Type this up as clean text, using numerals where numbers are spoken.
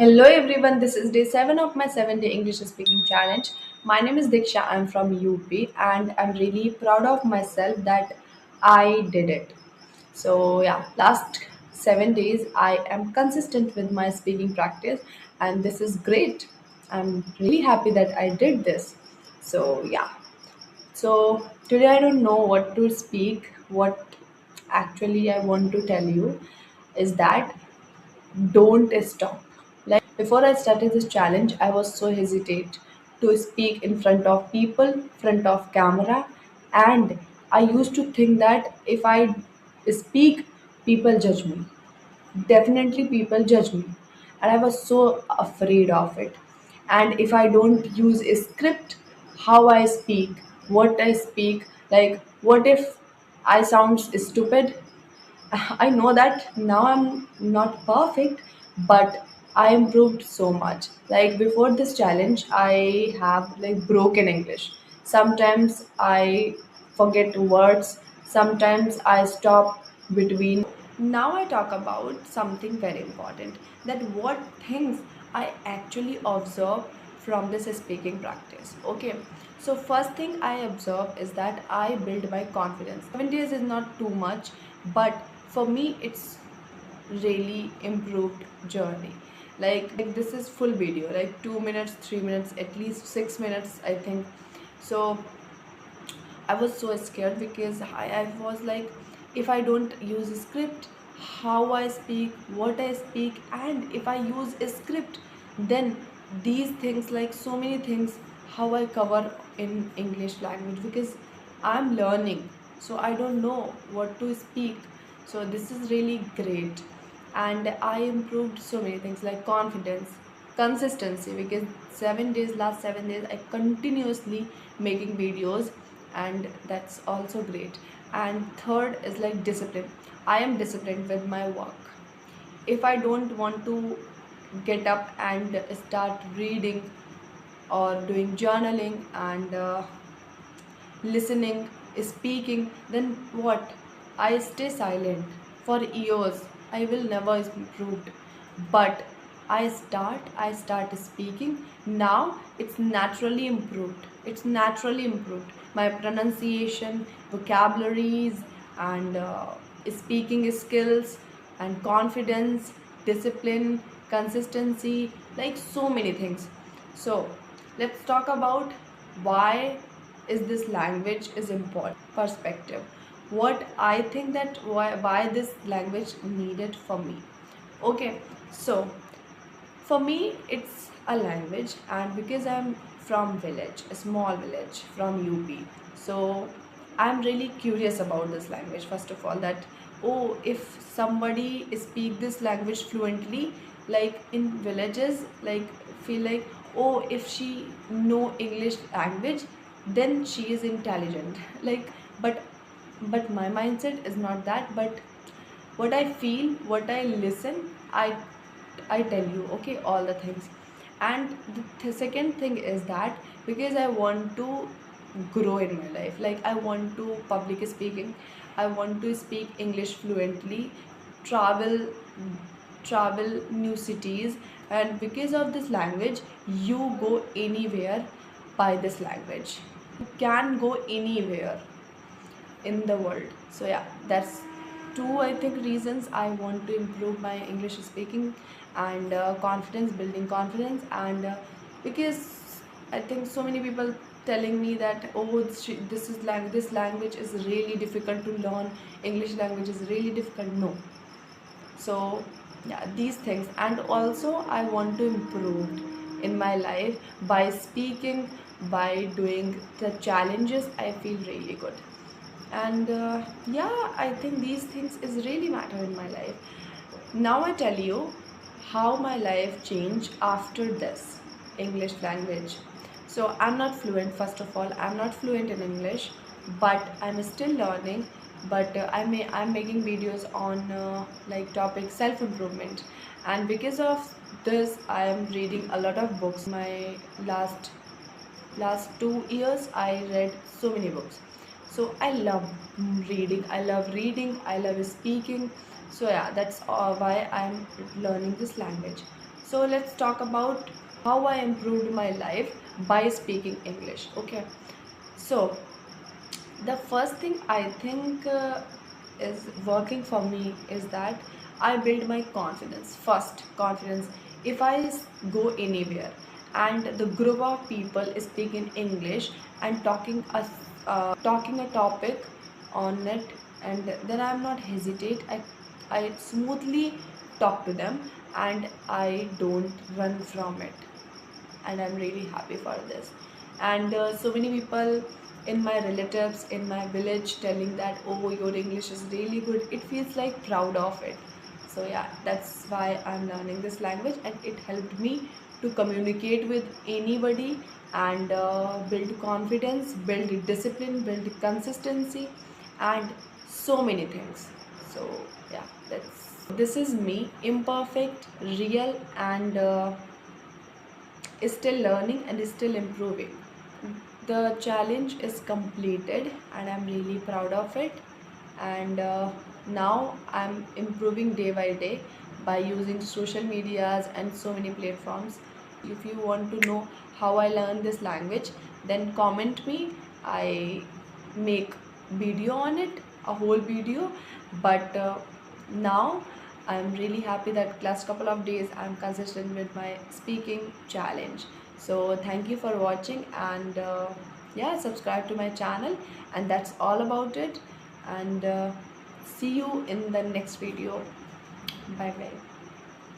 Hello everyone, this is day 7 of my 7-day English speaking challenge. My name is Diksha, I'm from UP and I'm really proud of myself that I did it. So, yeah, last 7 days I am consistent with my speaking practice and this is great. I'm really happy that I did this. So, yeah. So, today I don't know what to speak. What actually I want to tell you is that don't stop. Like before I started this challenge, I was so hesitant to speak in front of people, front of camera, and I used to think that if I speak, people judge me. Definitely, people judge me, and I was so afraid of it. And if I don't use a script, how I speak, what I speak, like what if I sound stupid? I know that now I'm not perfect, but I improved so much. Like before this challenge, I have like broken English. Sometimes I forget words, sometimes I stop between. Now I talk about something very important, that what things I actually observe from this speaking practice. Okay, so first thing I observe is that I build my confidence. 7 days is not too much, but for me it's really improved journey. Like this is full video, like 2 minutes, 3 minutes, at least 6 minutes, I think. So I was so scared because I was like, if I don't use a script, how I speak, what I speak, and if I use a script, then these things, like so many things, how I cover in English language, because I'm learning, so I don't know what to speak. So this is really great, and I improved so many things like confidence, consistency, because 7 days, last 7 days, I continuously making videos, and that's also great. And third is like discipline. I am disciplined with my work. If I don't want to get up and start reading or doing journaling and listening, speaking, then what? I stay silent for years. I will never improve. But I start speaking. Now it's naturally improved. It's naturally improved. My pronunciation, vocabularies, and speaking skills, and confidence, discipline, consistency, like so many things. So let's talk about why is this language is important. Perspective, what I think that why this language needed for me. Okay, so for me it's a language, and because I'm from village, a small village from UP, so I'm really curious about this language. First of all, that oh, if somebody speak this language fluently, like in villages, like feel like, oh, if she know English language, then she is intelligent. like but my mindset is not that. But what I feel, what I listen, I tell you, okay, all the things. And the second thing is that because I want to grow in my life, like I want to public speaking, I want to speak English fluently, travel new cities, and because of this language you go anywhere. By this language you can go anywhere in the world. So yeah, that's two, I think, reasons I want to improve my English speaking, and confidence, building confidence. And because I think so many people telling me that, oh, this language is really difficult to learn, English language is really difficult. No. So yeah, these things. And also I want to improve in my life by speaking, by doing the challenges. I feel really good. And yeah, I think these things is really matter in my life. Now I tell you how my life changed after this English language. So I'm not fluent, first of all, I'm not fluent in English, but I'm still learning. But I'm making videos on like topic self improvement, and because of this I am reading a lot of books. My last 2 years I read so many books. So I love reading, I love speaking. So yeah, that's why I'm learning this language. So let's talk about how I improved my life by speaking English. Okay, so the first thing I think is working for me is that I build my confidence first. Confidence. If go anywhere and the group of people is speaking English and talking a topic on it, and then I'm not hesitate. I smoothly talk to them and I don't run from it, and I'm really happy for this. And so many people in my relatives in my village telling that, oh, your English is really good, it feels like proud of it. So yeah, that's why I'm learning this language, and it helped me to communicate with anybody and build confidence, build discipline, build consistency, and so many things. So yeah, that's this is me, imperfect, real, and is still learning and is still improving. The challenge is completed and I'm really proud of it. And now I'm improving day by day by using social medias and so many platforms. If you want to know how I learned this language, then comment me. I make video on it, a whole video. But now I'm really happy that last couple of days I'm consistent with my speaking challenge. So thank you for watching, and yeah, subscribe to my channel, and that's all about it. And see you in the next video. Bye bye.